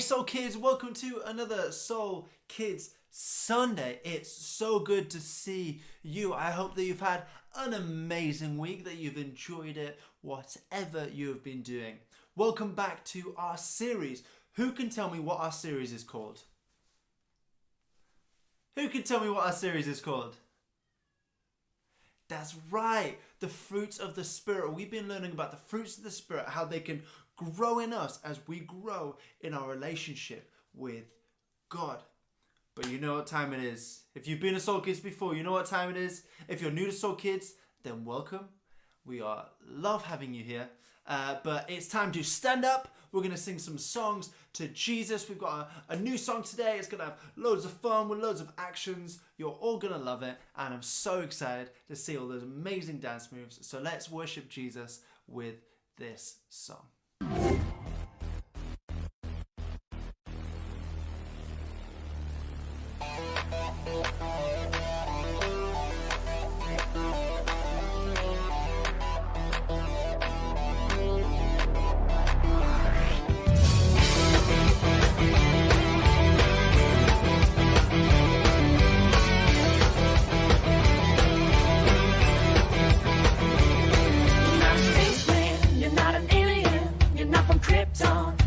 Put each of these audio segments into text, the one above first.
Soul Kids, welcome to another Soul Kids Sunday. It's so good to see you. I hope that you've had an amazing week, that you've enjoyed it, whatever you've been doing. Welcome back to our series. Who can tell me what our series is called? Who can tell me what our series is called? That's right, the fruits of the Spirit. We've been learning about the fruits of the Spirit, how they can grow in us as we grow in our relationship with God. But you know what time it is. If you've been to Soul Kids before, you know what time it is. If you're new to Soul Kids, then welcome. We love having you here. But it's time to stand up. We're going to sing some songs to Jesus. We've got a new song today. It's going to have loads of fun with loads of actions. You're all going to love it. And I'm so excited to see all those amazing dance moves. So let's worship Jesus with this song.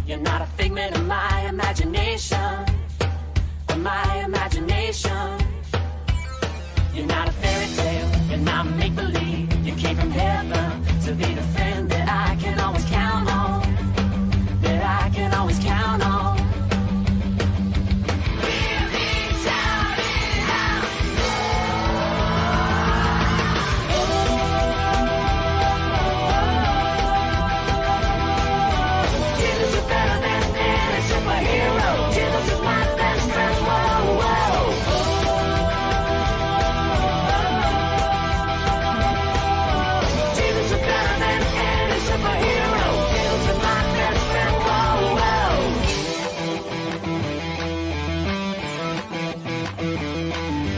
You're not a figment of my imagination, You're not a fairy tale, you're not make-believe. You came from heaven to be the friend that I can always count on, Hear me shout it out. Jesus is better than any superhero. Jesus is my best friend. Whoa, whoa. Jesus is better than any superhero. Jesus is my best friend. Whoa, whoa.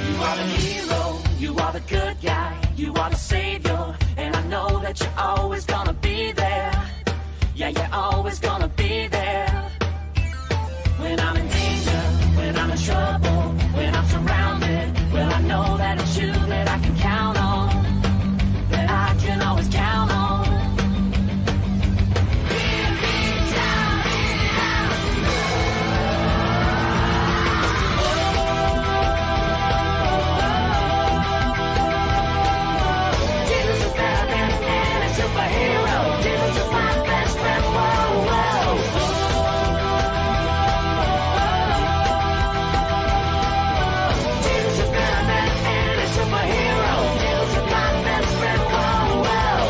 You are the hero. You are the good guy. You are the savior. And I know that you're always gonna be there. Yeah, you're always gonna be there. When I'm in danger, when I'm in trouble, when I'm surrounded, well, I know that it's you that I can count on, that I can always count on. Hear me shout it out. Jesus is better than any superhero. Jesus is my best friend. Whoa, whoa. Jesus is better than any superhero. Jesus is my best friend. Whoa, whoa.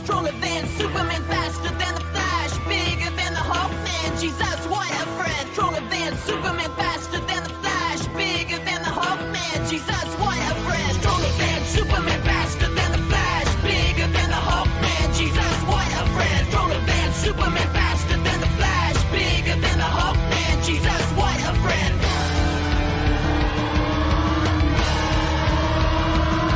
Stronger than Superman, faster than the Flash, bigger than the Hawkman. Jesus, what a friend. Stronger than Superman, faster than the Flash, bigger than the Hawkman. Jesus, what a friend. Stronger than Superman, faster than the Flash, bigger than the Hawkman. Jesus, what a friend. Stronger than Superman, faster than the Flash, bigger than the Hawkman. Jesus, what a friend. Stronger than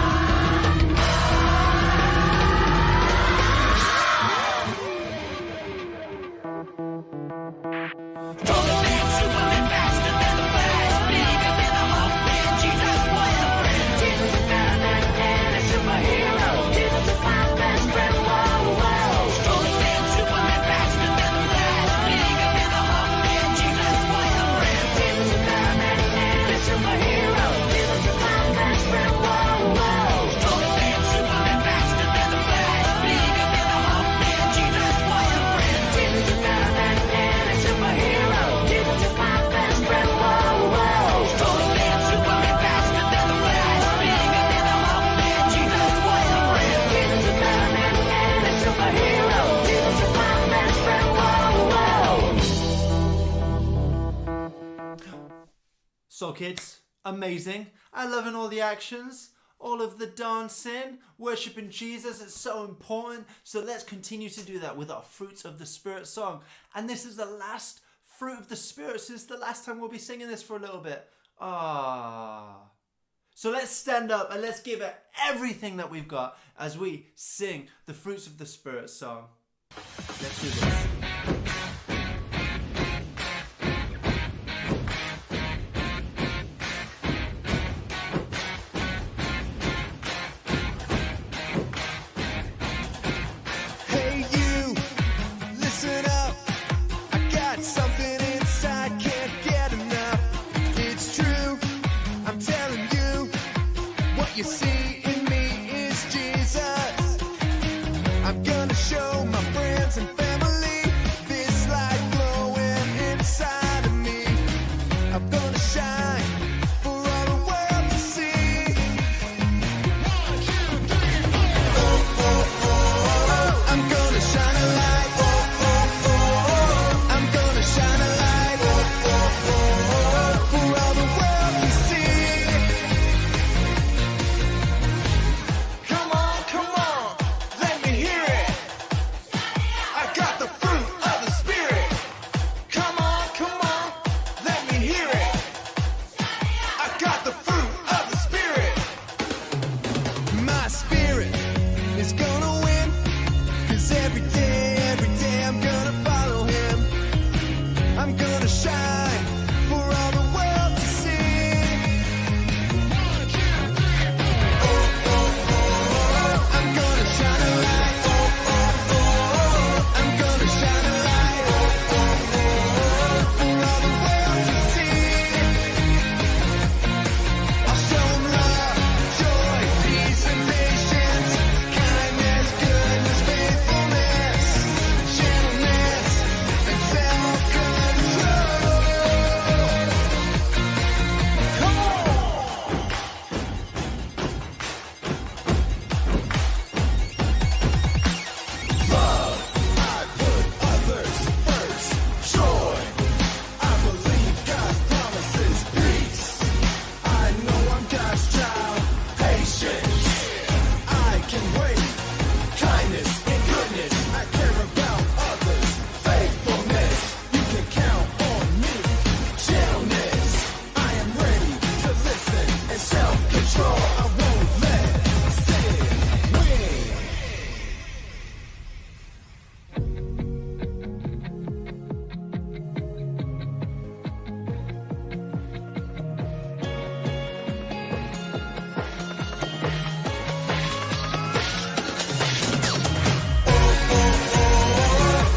Superman, faster than the Flash, bigger than the Hawkman. Jesus, what a friend. Jesus is better than any superhero. Jesus is my best friend. Whoa, whoa. Stronger than Superman, faster than the Flash, bigger than the Hawkman. Jesus, what a friend. Jesus is better than any superhero. Jesus is my best friend. Whoa, whoa. Stronger than Superman, faster than the Flash, bigger than the Hawkman. Jesus, what a friend. Jesus is better than any superhero. Jesus is my best friend. Whoa, whoa. Stronger than Superman, faster than the Flash, bigger than the Hawkman. Jesus, what a friend. Jesus is better than any superhero. Jesus is my best friend. Whoa, whoa. Soul Kids, amazing. I'm loving all the actions, all of the dancing, worshiping Jesus. It's so important. So let's continue to do that with our Fruits of the Spirit song. And this is the last fruit of the Spirit. So this is the last time we'll be singing this for a little bit. So let's stand up and let's give it everything that we've got as we sing the Fruits of the Spirit song. Let's do this. Hey you, listen up. I got something inside, can't get enough. It's true, I'm telling you. What you see in me is Jesus. I'm gonna show my friends and family this light glowing inside of me. I'm gonna shine for all the world to see. I'm gonna shine a light. I'm gonna shine a light for all the world to see. Come on, let me hear it. I got the fruit of the Spirit. Come on, let me hear it. I got the fruit of the Spirit. My spirit is gonna win. 'Cause every day I'm gonna follow him. I'm gonna shine for all the world to see. I'm gonna shine a light. I'm gonna shine a light for all the world to see. I'll show 'em love, joy, peace, and patience, kindness, goodness, faithfulness, gentleness, and self-control. Come on! Love, I put others first. Joy, I believe God's promises. Peace, I know I'm God's child. Patience, I can wait. Kindness and goodness, I care about others. Faithfulness, you can count on me. Gentleness, I am ready to listen. And self-control, I won't let sin win.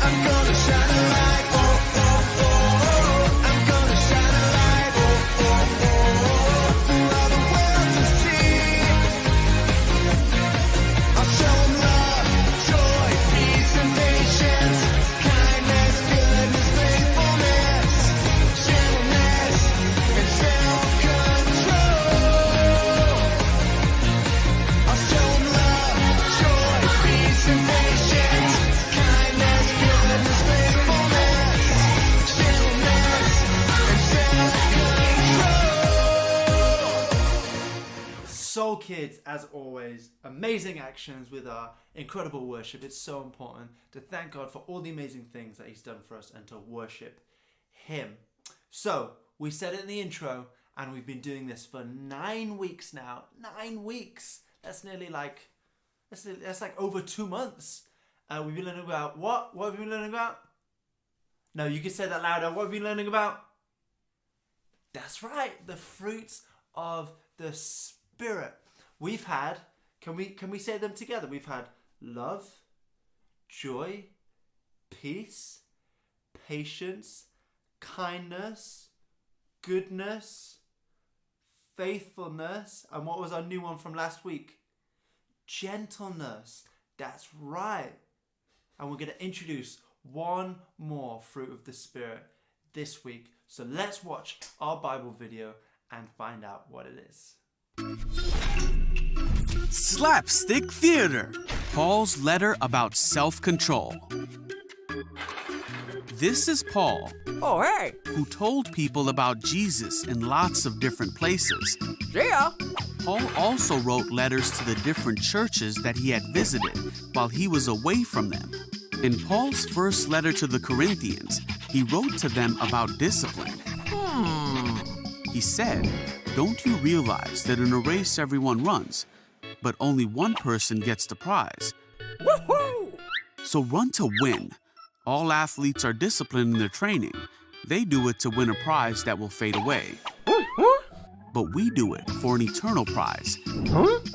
I'm gonna shine a light. I'm gonna shine a light for all the world to see. I'll show 'em love, joy, peace, and patience, kindness, goodness, faithfulness, gentleness, and self-control. I'll show 'em love, joy, peace, and patience, kindness, goodness, faithfulness, gentleness, and self-control. Soul Kids, as always, amazing actions with our incredible worship. It's so important to thank God for all the amazing things that he's done for us and to worship him. So, we said it in the intro, and we've been doing this for 9 weeks now. 9 weeks. That's nearly like, that's like over 2 months. We've been learning about what? What have we been learning about? No, you can say that louder. What have we been learning about? That's right, the fruits of the Spirit. We've had, can we say them together? We've had love, joy, peace, patience, kindness, goodness, faithfulness, and what was our new one from last week? Gentleness. That's right. And we're going to introduce one more fruit of the Spirit this week. So let's watch our Bible video and find out what it is. Slapstick Theater, Paul's letter about self-control. This is Paul, Oh, hey! who told people about Jesus in lots of different places. Yeah! Paul also wrote letters to the different churches that he had visited while he was away from them. In Paul's first letter to the Corinthians, he wrote to them about discipline. He said, Don't you realize that in a race everyone runs, but only one person gets the prize? Woohoo! So run to win. All athletes are disciplined in their training. They do it to win a prize that will fade away. But we do it for an eternal prize.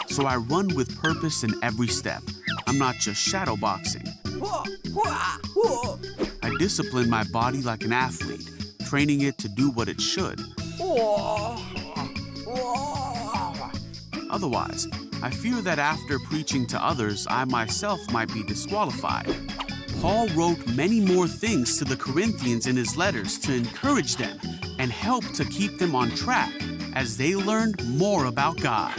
So I run with purpose in every step. I'm not just shadow boxing. I discipline my body like an athlete, training it to do what it should. Otherwise, I fear that after preaching to others, I myself might be disqualified. Paul wrote many more things to the Corinthians in his letters to encourage them and help to keep them on track as they learned more about God.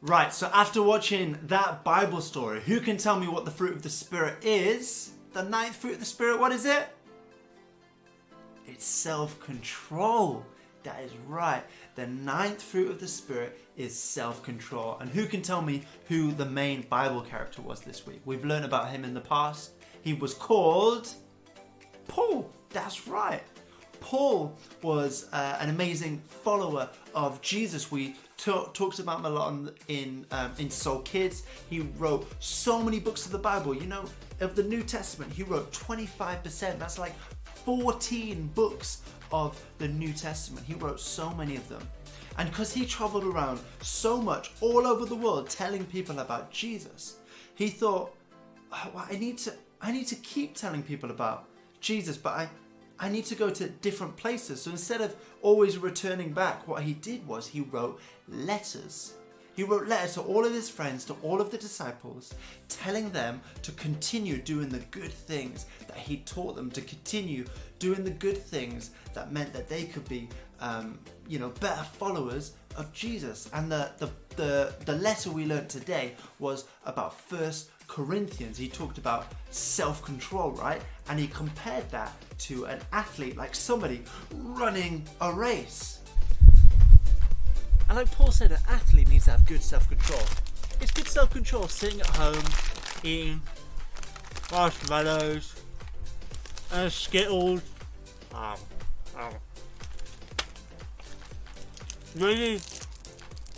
Right, so after watching that Bible story, who can tell me what the fruit of the Spirit is? The 9th fruit of the Spirit, what is it? It's self-control. That is right. The 9th fruit of the Spirit is self-control. And who can tell me who the main Bible character was this week? We've learned about him in the past. He was called Paul. That's right. Paul was an amazing follower of Jesus. We talks about him a lot in Soulkids. He wrote so many books of the Bible. You know, of the New Testament, he wrote 25%. That's like 14 books of the New Testament. He wrote so many of them. And because he traveled around so much all over the world telling people about Jesus, he thought, oh, well, I need to keep telling people about Jesus, but I need to go to different places. So instead of always returning back, what he did was he wrote letters. He wrote letters to all of his friends, to all of the disciples, telling them to continue doing the good things that he taught them, to continue doing the good things that meant that they could be, better followers of Jesus. And the letter we learned today was about 1 Corinthians. He talked about self-control, right? And he compared that to an athlete, like somebody running a race. And like Paul said, an athlete needs to have good self-control. It's good self-control sitting at home, eating marshmallows and Skittles. Maybe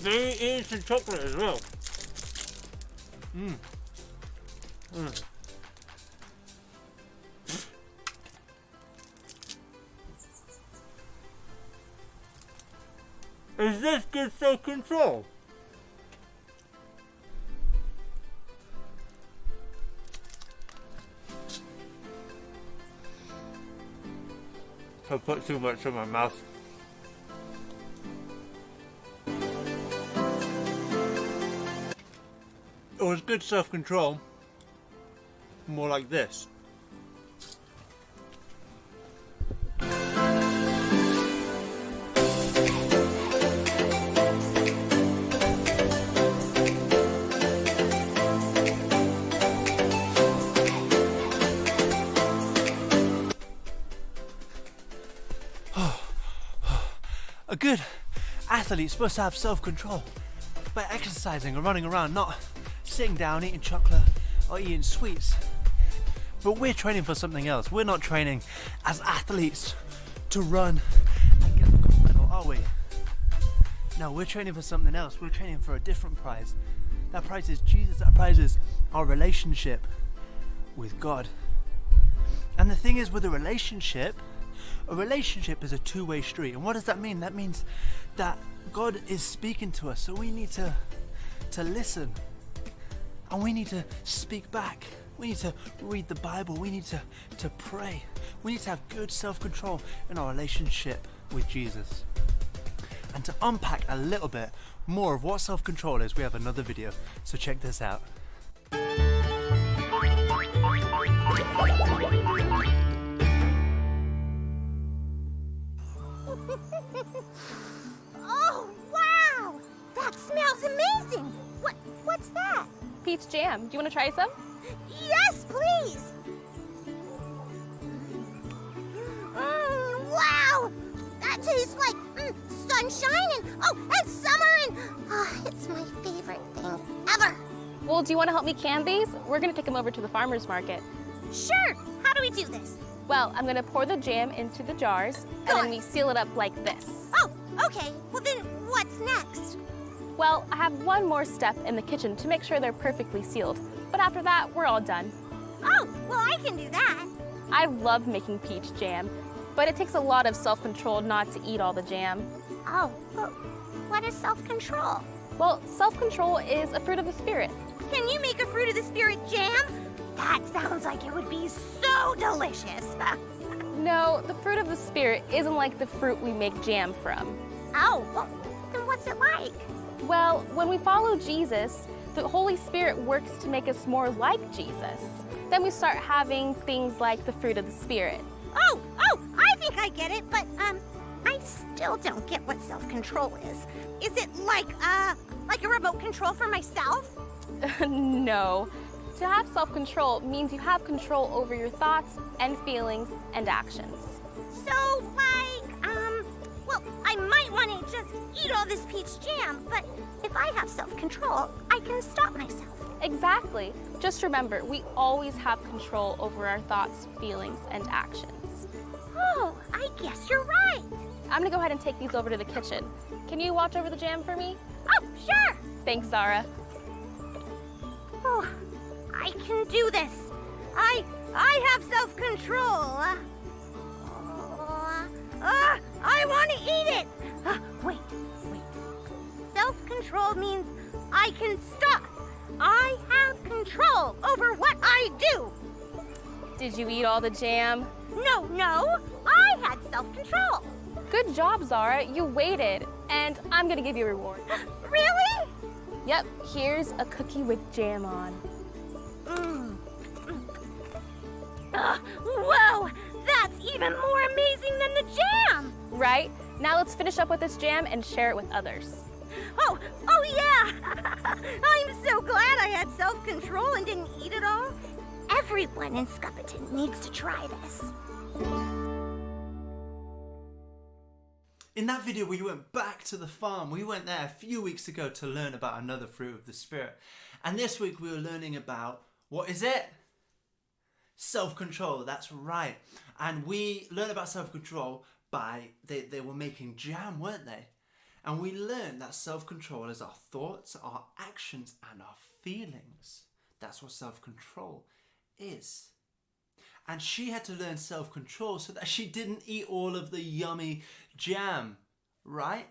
eating some chocolate as well. Is this good self-control? I put too much in my mouth. It was good self-control. More like this. A good athlete's supposed to have self-control by exercising and running around, not sitting down eating chocolate or eating sweets. But we're training for something else. We're not training as athletes to run and get the gold medal, are we? No, we're training for something else. We're training for a different prize. That prize is Jesus. That prize is our relationship with God. And the thing is, with a relationship is a two-way street. And what does that mean? That means that God is speaking to us, so we need to listen. And we need to speak back. We need to read the Bible. We need to pray. We need to have good self-control in our relationship with Jesus. And to unpack a little bit more of what self-control is, we have another video. So check this out. Oh, wow! That smells amazing! What's that? Peach jam. Do you want to try some? Yes, please! Wow! That tastes like sunshine and summer and it's my favorite thing ever! Well, do you want to help me can these? We're going to take them over to the farmer's market. Sure! How do we do this? Well, I'm gonna pour the jam into the jars, and then we seal it up like this. Oh, okay. Well then, what's next? Well, I have one more step in the kitchen to make sure they're perfectly sealed. But after that, we're all done. Oh, well I can do that. I love making peach jam, but it takes a lot of self-control not to eat all the jam. Oh, well, what is self-control? Well, self-control is a fruit of the spirit. Can you make a fruit of the spirit jam? That sounds like it would be so delicious. No, the fruit of the spirit isn't like the fruit we make jam from. Oh, well, then what's it like? Well, when we follow Jesus, the Holy Spirit works to make us more like Jesus. Then we start having things like the fruit of the Spirit. Oh, I think I get it, but, I still don't get what self-control is. Is it like a remote control for myself? No. To have self-control means you have control over your thoughts and feelings and actions. So, well, I might want to just eat all this peach jam, but if I have self-control, I can stop myself. Exactly. Just remember, we always have control over our thoughts, feelings, and actions. Oh, I guess you're right. I'm gonna go ahead and take these over to the kitchen. Can you watch over the jam for me? Oh, sure. Thanks, Zara. Oh, I can do this. I have self-control. I want to eat it. Wait. Self-control means I can stop. I have control over what I do. Did you eat all the jam? No, I had self-control. Good job, Zara. You waited, and I'm gonna give you a reward. Really? Yep, here's a cookie with jam on. Whoa, that's even more amazing than the jam. Right? Now let's finish up with this jam and share it with others. Oh yeah. I'm so glad I had self-control and didn't eat it all. Everyone in Scupperton needs to try this. In that video, we went back to the farm. We went there a few weeks ago to learn about another fruit of the Spirit. And this week we were learning about, what is it? Self-control, that's right. And we learned about self-control by, they were making jam, weren't they? And we learned that self-control is our thoughts, our actions, and our feelings. That's what self-control is. And she had to learn self-control so that she didn't eat all of the yummy jam, right?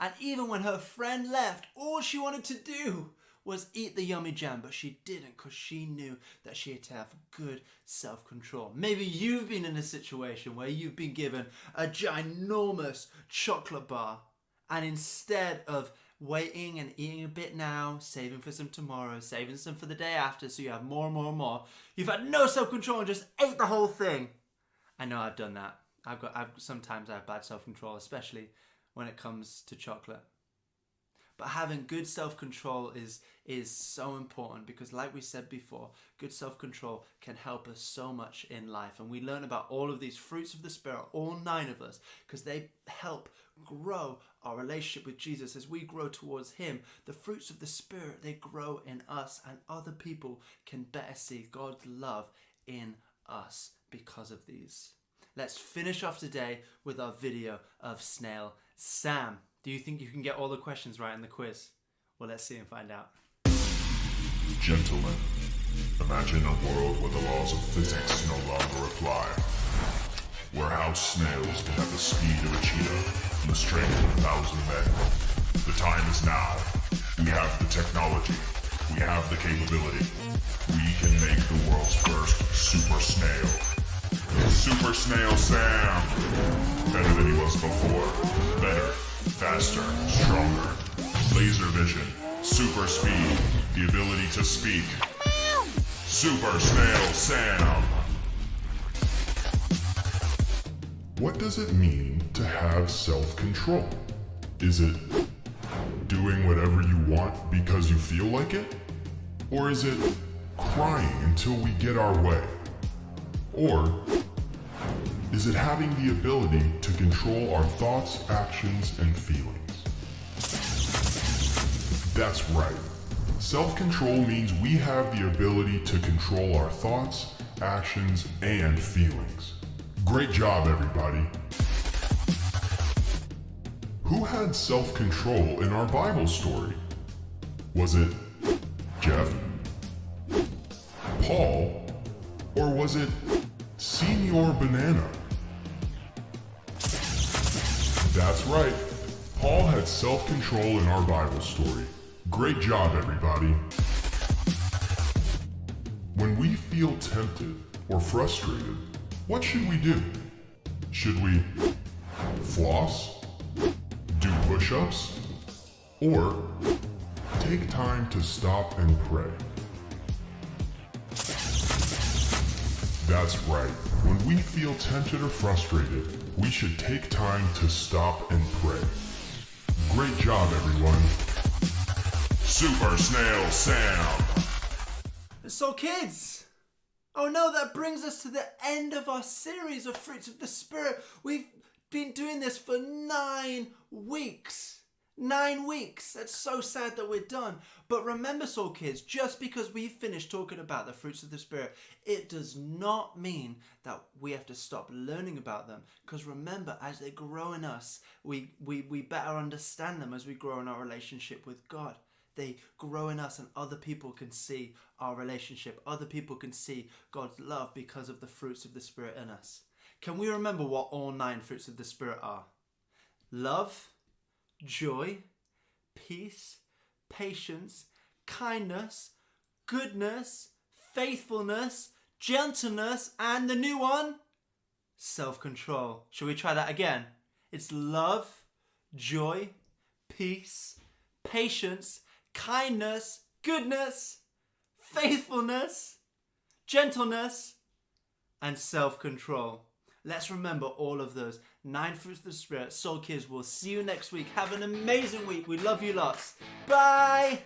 And even when her friend left, all she wanted to do was eat the yummy jam, but she didn't because she knew that she had to have good self-control. Maybe you've been in a situation where you've been given a ginormous chocolate bar, and instead of waiting and eating a bit now, saving for some tomorrow, saving some for the day after so you have more and more and more, you've had no self-control and just ate the whole thing. I know I've done that. Sometimes I have bad self-control, especially when it comes to chocolate. But having good self-control is so important because, like we said before, good self-control can help us so much in life. And we learn about all of these fruits of the Spirit, all 9 of us, because they help grow our relationship with Jesus. As we grow towards Him, the fruits of the Spirit, they grow in us, and other people can better see God's love in us because of these. Let's finish off today with our video of Snail Sam. Do you think you can get all the questions right in the quiz? Well, let's see and find out. Gentlemen, imagine a world where the laws of physics no longer apply. Where house snails can have the speed of a cheetah and the strength of 1,000 men. The time is now. We have the technology. We have the capability. We can make the world's first Super Snail. Super Snail Sam! Better than he was before. Better, faster, stronger. Laser vision, super speed, the ability to speak. Super Snail Sam! What does it mean to have self-control? Is it doing whatever you want because you feel like it? Or is it crying until we get our way? Or is it having the ability to control our thoughts, actions, and feelings? That's right. Self-control means we have the ability to control our thoughts, actions, and feelings. Great job, everybody. Who had self-control in our Bible story? Was it Jeff, Paul, or was it Senor Banana? That's right. Paul had self-control in our Bible story. Great job, everybody. When we feel tempted or frustrated, what should we do? Should we floss, do push-ups, or take time to stop and pray? That's right. When we feel tempted or frustrated, we should take time to stop and pray. Great job, everyone. Super Snail Sam. So kids, oh no, that brings us to the end of our series of Fruits of the Spirit. We've been doing this for 9 weeks. 9 weeks. That's so sad that we're done. But remember, Soul Kids, just because we've finished talking about the fruits of the Spirit, it does not mean that we have to stop learning about them. Because remember, as they grow in us, we better understand them as we grow in our relationship with God. They grow in us and other people can see our relationship. Other people can see God's love because of the fruits of the Spirit in us. Can we remember what all 9 fruits of the Spirit are? Love, joy, peace, patience, kindness, goodness, faithfulness, gentleness, and the new one, self-control. Shall we try that again? It's love, joy, peace, patience, kindness, goodness, faithfulness, gentleness, and self-control. Let's remember all of those 9 fruits of the Spirit. Soul Kids, we'll see you next week. Have an amazing week. We love you lots. Bye.